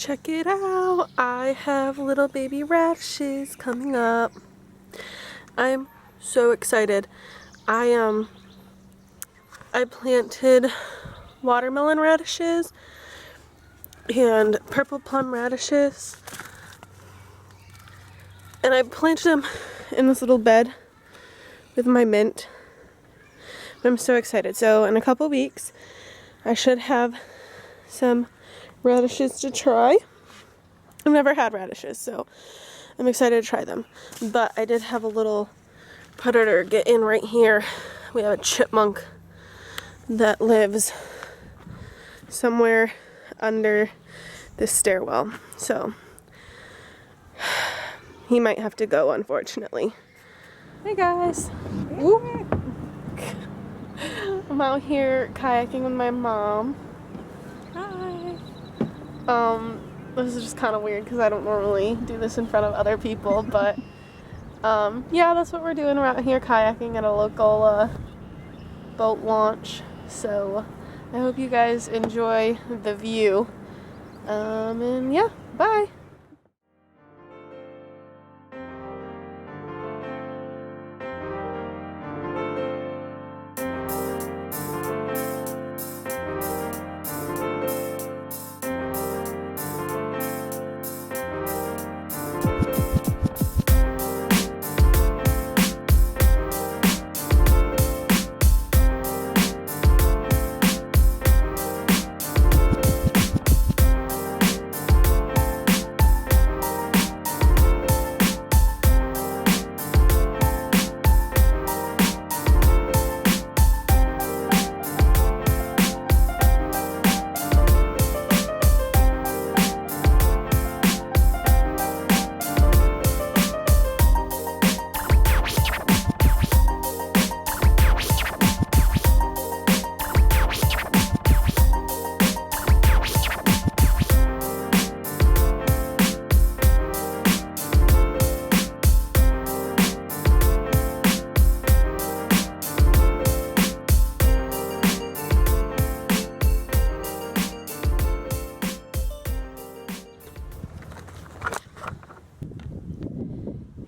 Check it out. I have little baby radishes coming up. I'm so excited. I planted watermelon radishes and purple plum radishes, and I planted them in this little bed with my mint. I'm so excited. So in a couple weeks I should have some radishes to try. I've never had radishes, so I'm excited to try them. But I did have a little predator get in right here. We have a chipmunk that lives somewhere under this stairwell, so he might have to go, unfortunately. Hey guys. Woo. I'm out here kayaking with my mom. Hi. This is just kind of weird because I don't normally do this in front of other people, but yeah, that's what we're doing. We're out here kayaking at a local boat launch, so I hope you guys enjoy the view. And yeah, bye.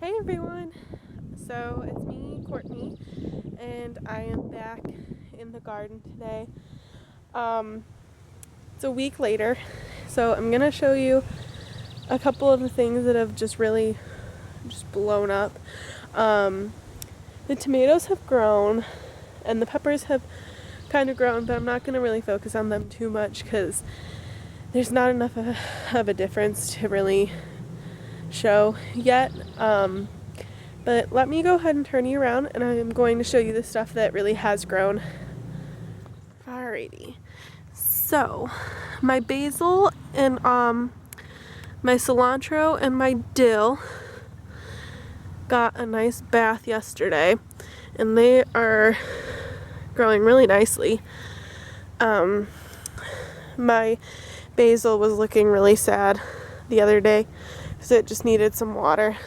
Hey everyone, so it's me, Courtney, and I am back in the garden today. It's a week later, so I'm gonna show you a couple of the things that have just really blown up. The tomatoes have grown and the peppers have kind of grown, but I'm not gonna really focus on them too much because there's not enough of a difference to really show yet, but let me go ahead and turn you around and I'm going to show you the stuff that really has grown. Alrighty, so my basil and my cilantro and my dill got a nice bath yesterday and they are growing really nicely. My basil was looking really sad the other day, so it just needed some water.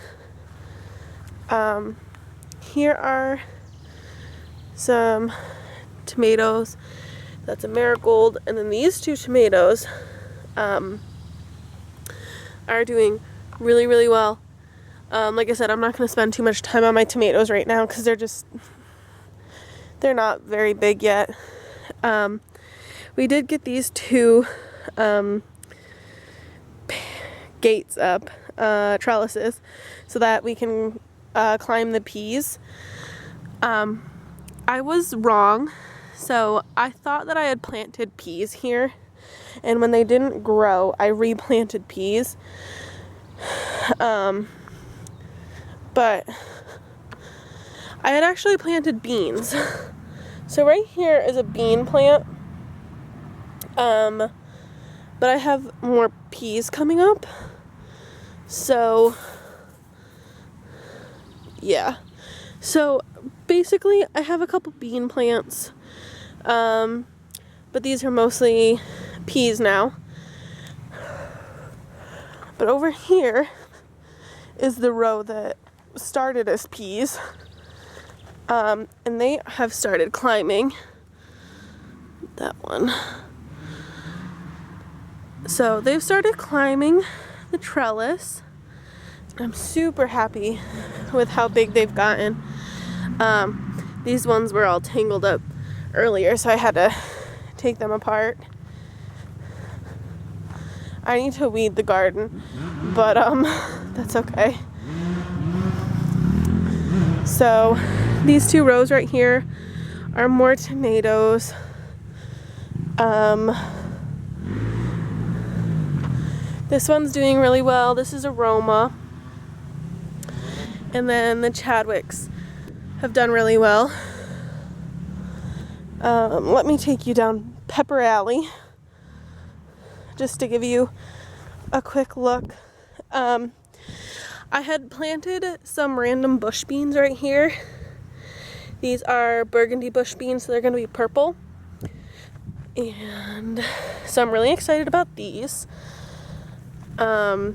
Here are some tomatoes. That's a marigold, and then these two tomatoes are doing really, really well. Like I said, I'm not going to spend too much time on my tomatoes right now because they're not very big yet. We did get these two gates up, trellises, so that we can climb the peas. I was wrong, so I thought that I had planted peas here, and when they didn't grow I replanted peas, but I had actually planted beans. So right here is a bean plant, but I have more peas coming up. So yeah, so basically I have a couple bean plants, but these are mostly peas now. But over here is the row that started as peas, and they have started climbing. That one. So they've started climbing the trellis. I'm super happy with how big they've gotten. These ones were all tangled up earlier, so I had to take them apart. I need to weed the garden, but that's okay. So these 2 rows right here are more tomatoes. This one's doing really well. This is Aroma. And then the Chadwicks have done really well. Let me take you down Pepper Alley just to give you a quick look. I had planted some random bush beans right here. These are burgundy bush beans, so they're going to be purple. And so I'm really excited about these. It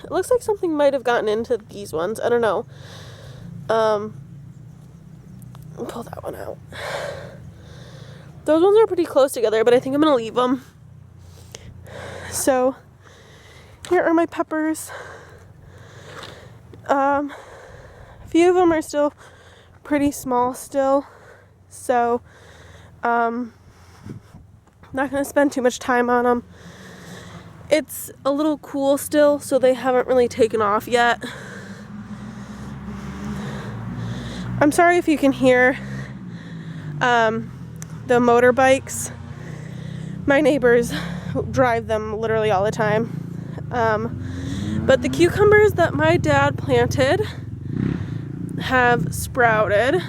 looks like something might have gotten into these ones. I don't know. I'll pull that one out. Those ones are pretty close together, but I think I'm going to leave them. So here are my peppers. A few of them are still pretty small still. So not going to spend too much time on them. It's a little cool still, so they haven't really taken off yet. I'm sorry if you can hear the motorbikes. My neighbors drive them literally all the time. But the cucumbers that my dad planted have sprouted.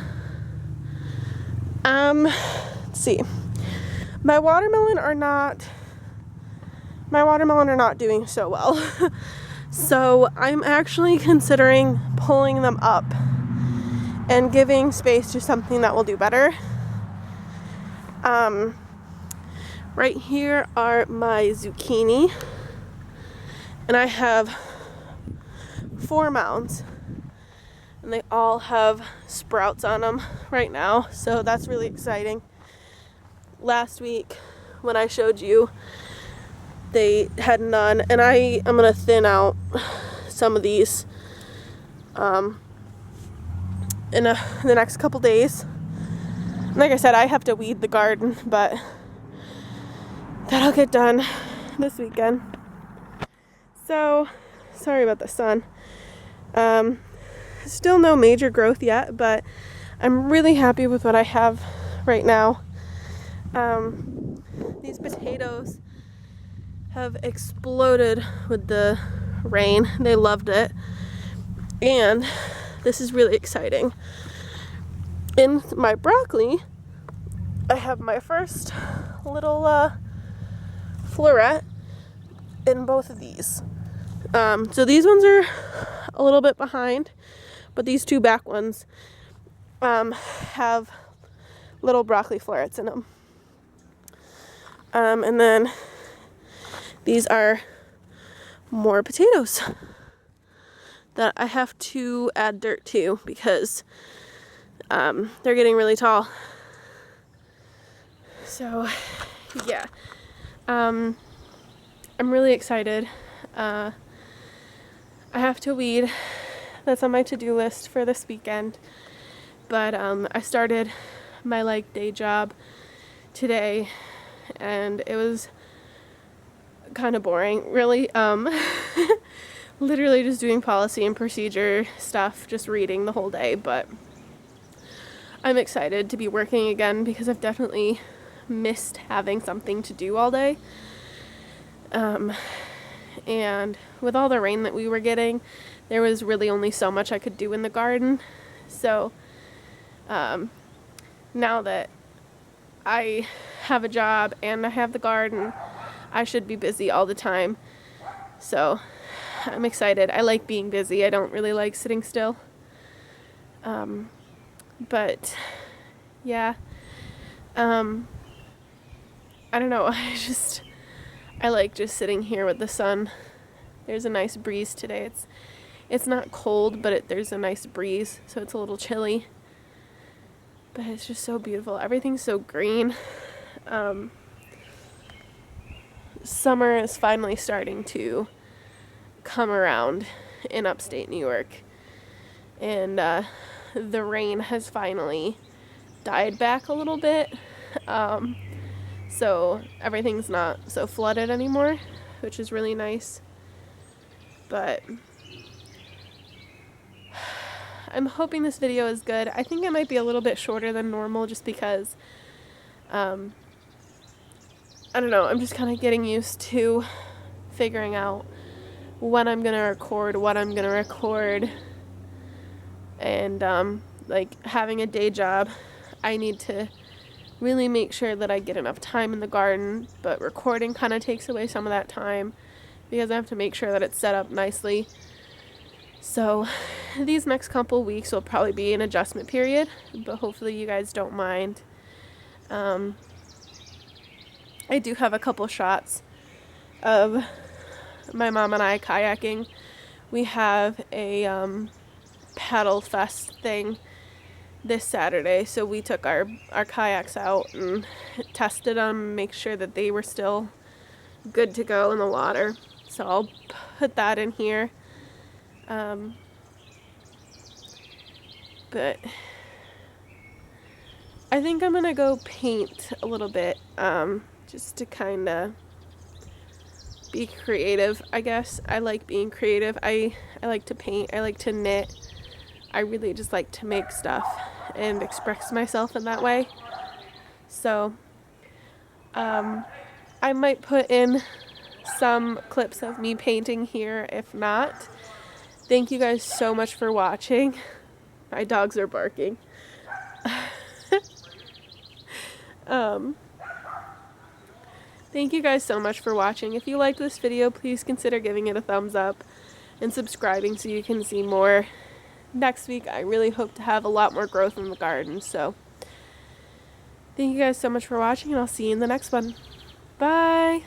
Let's see. My watermelon are not doing so well. So I'm actually considering pulling them up and giving space to something that will do better. Right here are my zucchini, and I have 4 mounds, and they all have sprouts on them right now, so that's really exciting. Last week when I showed you, they had none, and I'm gonna thin out some of these in the next couple days. Like I said, I have to weed the garden, but that'll get done this weekend. So sorry about the sun. Still no major growth yet, but I'm really happy with what I have right now. These potatoes have exploded with the rain. They loved it. And this is really exciting. In my broccoli, I have my first little floret in both of these. So these ones are a little bit behind, but these 2 back ones have little broccoli florets in them. And then these are more potatoes that I have to add dirt to because they're getting really tall. So yeah, I'm really excited. I have to weed. That's on my to-do list for this weekend. But I started my day job today, and it was kind of boring, really. Literally just doing policy and procedure stuff, just reading the whole day. But I'm excited to be working again because I've definitely missed having something to do all day. And with all the rain that we were getting, there was really only so much I could do in the garden. So now that I have a job and I have the garden, I should be busy all the time. So I'm excited. I like being busy. I don't really like sitting still. But yeah, I don't know. I like just sitting here with the sun. There's a nice breeze today. It's not cold, but there's a nice breeze, so it's a little chilly. But it's just so beautiful. Everything's so green. summer is finally starting to come around in upstate New York, and the rain has finally died back a little bit, so everything's not so flooded anymore, which is really nice. But I'm hoping this video is good. I think it might be a little bit shorter than normal just because I don't know, I'm just kind of getting used to figuring out when I'm gonna record, what I'm gonna record, and like having a day job, I need to really make sure that I get enough time in the garden, but recording kind of takes away some of that time because I have to make sure that it's set up nicely. So these next couple weeks will probably be an adjustment period, but hopefully you guys don't mind. I do have a couple shots of my mom and I kayaking. We have a paddle fest thing this Saturday, so we took our kayaks out and tested them, make sure that they were still good to go in the water. So I'll put that in here. But I think I'm gonna go paint a little bit, just to kind of be creative, I guess. I like being creative. I like to paint. I like to knit. I really just like to make stuff and express myself in that way. So I might put in some clips of me painting here. If not, thank you guys so much for watching. My dogs are barking. Thank you guys so much for watching. If you liked this video, please consider giving it a thumbs up and subscribing so you can see more. Next week, I really hope to have a lot more growth in the garden. So thank you guys so much for watching, and I'll see you in the next one. Bye!